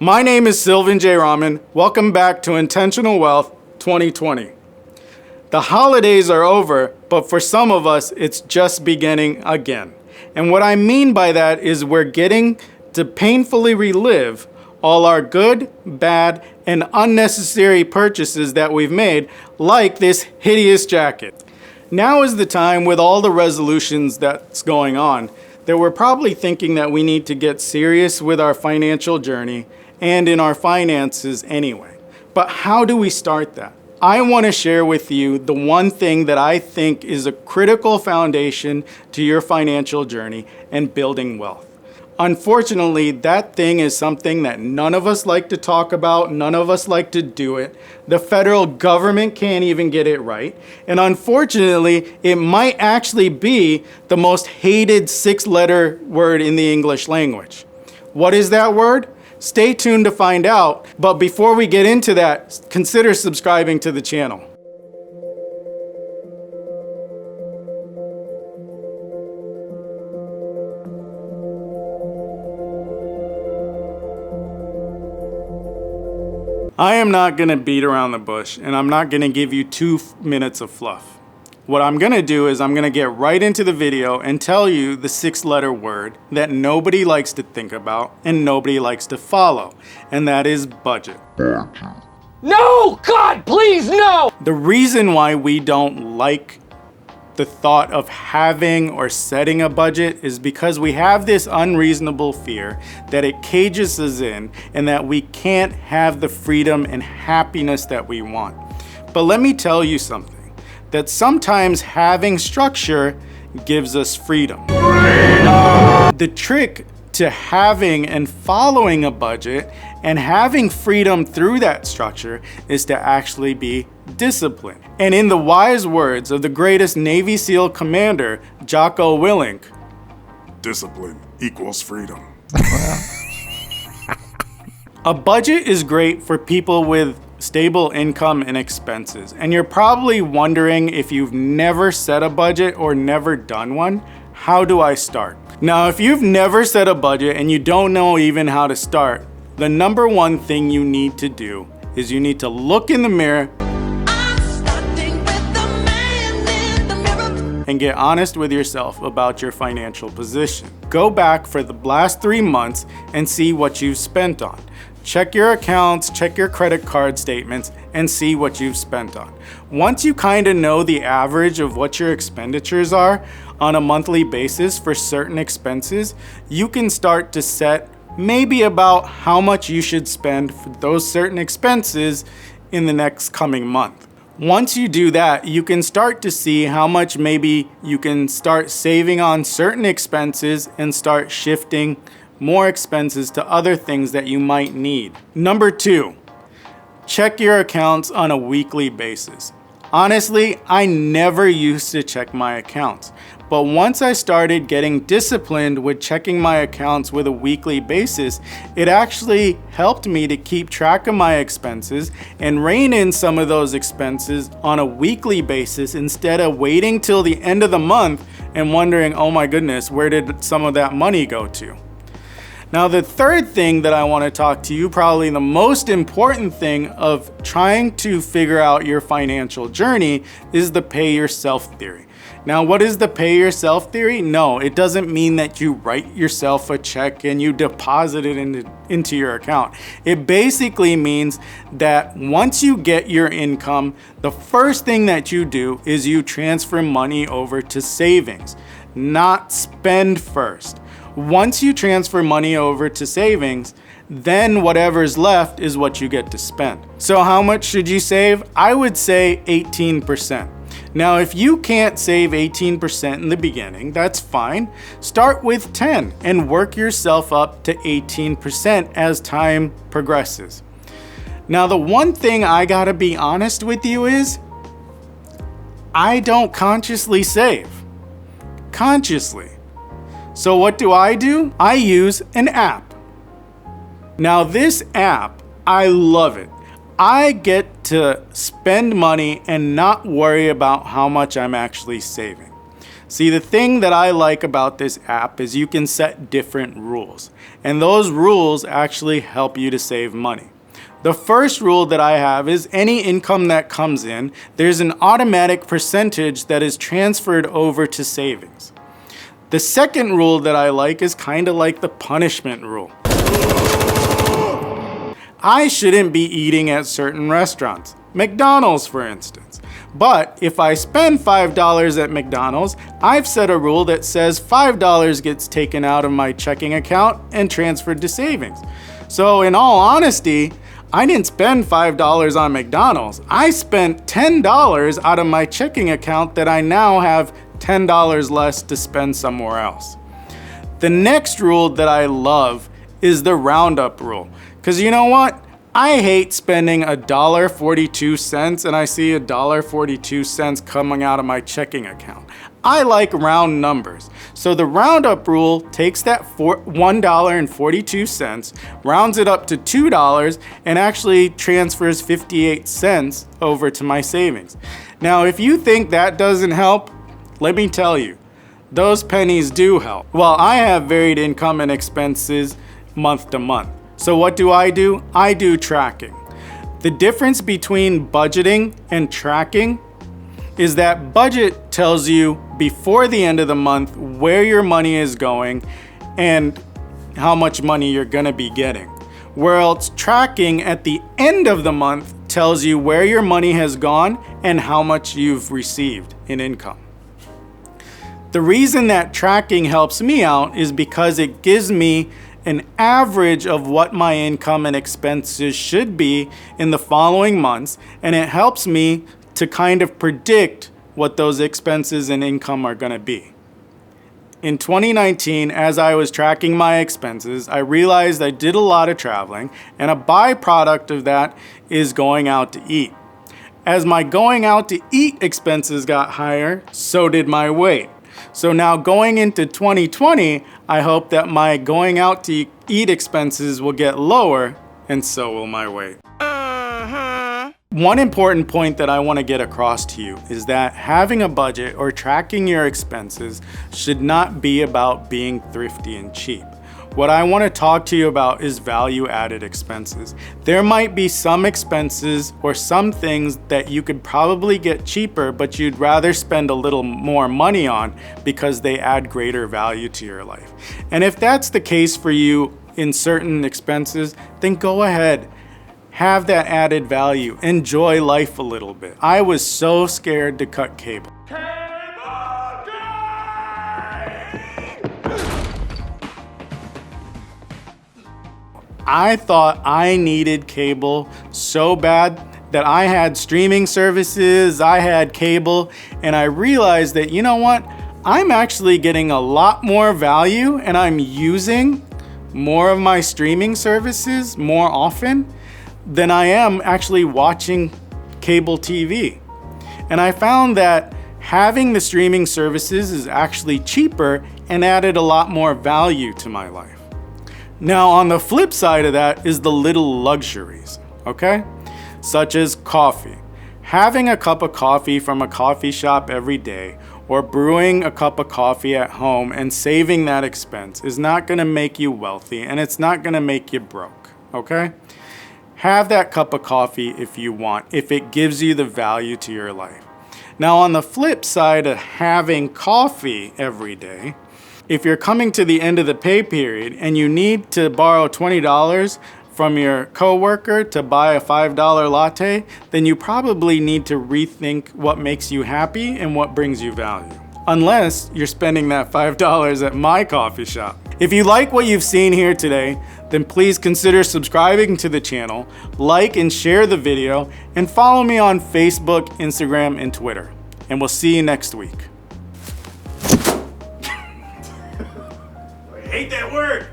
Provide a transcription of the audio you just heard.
My name is Sylvan J. Rahman. Welcome back to Intentional Wealth 2020. The holidays are over, but for some of us, it's just beginning again. And what I mean by that is we're getting to painfully relive all our good, bad, and unnecessary purchases that we've made, like this hideous jacket. Now is the time, with all the resolutions that's going on, that we're probably thinking that we need to get serious with our financial journey and in our finances anyway. But how do we start that? I want to share with you the one thing that I think is a critical foundation to your financial journey and building wealth. Unfortunately, that thing is something that none of us like to talk about, none of us like to do it. The federal government can't even get it right. And unfortunately, it might actually be the most hated 6-letter word in the English language. What is that word? Stay tuned to find out, but before we get into that, consider subscribing to the channel. I am not going to beat around the bush, and I'm not going to give you 2 minutes of fluff. What I'm going to do is I'm going to get right into the video and tell you the 6-letter word that nobody likes to think about and nobody likes to follow, and that is budget. No! God, please, no! The reason why we don't like the thought of having or setting a budget is because we have this unreasonable fear that it cages us in and that we can't have the freedom and happiness that we want. But let me tell you something, that sometimes having structure gives us freedom. The trick to having and following a budget and having freedom through that structure is to actually be disciplined. And in the wise words of the greatest Navy SEAL commander, Jocko Willink, discipline equals freedom. A budget is great for people with stable income and expenses. And you're probably wondering, if you've never set a budget or never done one, how do I start? Now, if you've never set a budget and you don't know even how to start, the number one thing you need to do is you need to look in the mirror and get honest with yourself about your financial position. Go back for the last 3 months and see what you've spent on. Check your accounts, check your credit card statements, and see what you've spent on. Once you kind of know the average of what your expenditures are on a monthly basis for certain expenses, you can start to set maybe about how much you should spend for those certain expenses in the next coming month. Once you do that, you can start to see how much maybe you can start saving on certain expenses and start shifting more expenses to other things that you might need. Number 2, check your accounts on a weekly basis. Honestly, I never used to check my accounts, but once I started getting disciplined with checking my accounts with a weekly basis, it actually helped me to keep track of my expenses and rein in some of those expenses on a weekly basis instead of waiting till the end of the month and wondering, oh my goodness, where did some of that money go to? Now, the third thing that I want to talk to you, probably the most important thing of trying to figure out your financial journey, is the pay yourself theory. Now, what is the pay yourself theory? No, it doesn't mean that you write yourself a check and you deposit it into your account. It basically means that once you get your income, the first thing that you do is you transfer money over to savings, not spend first. Once you transfer money over to savings, then whatever's left is what you get to spend. So how much should you save? I would say 18%. Now, if you can't save 18% in the beginning, that's fine. Start with 10 and work yourself up to 18% as time progresses. Now, the one thing I gotta be honest with you is, I don't consciously save. Consciously. So what do? I use an app. Now this app, I love it. I get to spend money and not worry about how much I'm actually saving. See, the thing that I like about this app is you can set different rules, and those rules actually help you to save money. The first rule that I have is any income that comes in, there's an automatic percentage that is transferred over to savings. The second rule that I like is kind of like the punishment rule. I shouldn't be eating at certain restaurants, McDonald's for instance. But if I spend $5 at McDonald's, I've set a rule that says $5 gets taken out of my checking account and transferred to savings. So in all honesty, I didn't spend $5 on McDonald's. I spent $10 out of my checking account that I now have $10 less to spend somewhere else. The next rule that I love is the roundup rule. Because you know what? I hate spending $1.42 and I see $1.42 coming out of my checking account. I like round numbers. So the roundup rule takes that $1.42, rounds it up to $2, and actually transfers 58 cents over to my savings. Now, if you think that doesn't help, let me tell you, those pennies do help. Well, I have varied income and expenses month to month. So what do? I do tracking. The difference between budgeting and tracking is that budget tells you before the end of the month where your money is going and how much money you're gonna be getting. Whereas tracking at the end of the month tells you where your money has gone and how much you've received in income. The reason that tracking helps me out is because it gives me an average of what my income and expenses should be in the following months, and it helps me to kind of predict what those expenses and income are going to be. In 2019, as I was tracking my expenses, I realized I did a lot of traveling, and a byproduct of that is going out to eat. As my going out to eat expenses got higher, so did my weight. So now going into 2020, I hope that my going out to eat expenses will get lower, and so will my weight. One important point that I want to get across to you is that having a budget or tracking your expenses should not be about being thrifty and cheap. What I want to talk to you about is value-added expenses. There might be some expenses or some things that you could probably get cheaper, but you'd rather spend a little more money on because they add greater value to your life. And if that's the case for you in certain expenses, then go ahead. Have that added value. Enjoy life a little bit. I was so scared to cut cable. I thought I needed cable so bad that I had streaming services, I had cable, and I realized that, you know what? I'm actually getting a lot more value and I'm using more of my streaming services more often than I am actually watching cable TV. And I found that having the streaming services is actually cheaper and added a lot more value to my life. Now, on the flip side of that is the little luxuries, okay? Such as coffee. Having a cup of coffee from a coffee shop every day or brewing a cup of coffee at home and saving that expense is not gonna make you wealthy and it's not gonna make you broke, okay? Have that cup of coffee if you want, if it gives you the value to your life. Now, on the flip side of having coffee every day, if you're coming to the end of the pay period and you need to borrow $20 from your coworker to buy a $5 latte, then you probably need to rethink what makes you happy and what brings you value. Unless you're spending that $5 at my coffee shop. If you like what you've seen here today, then please consider subscribing to the channel, like and share the video, and follow me on Facebook, Instagram, and Twitter. And we'll see you next week. I hate that word.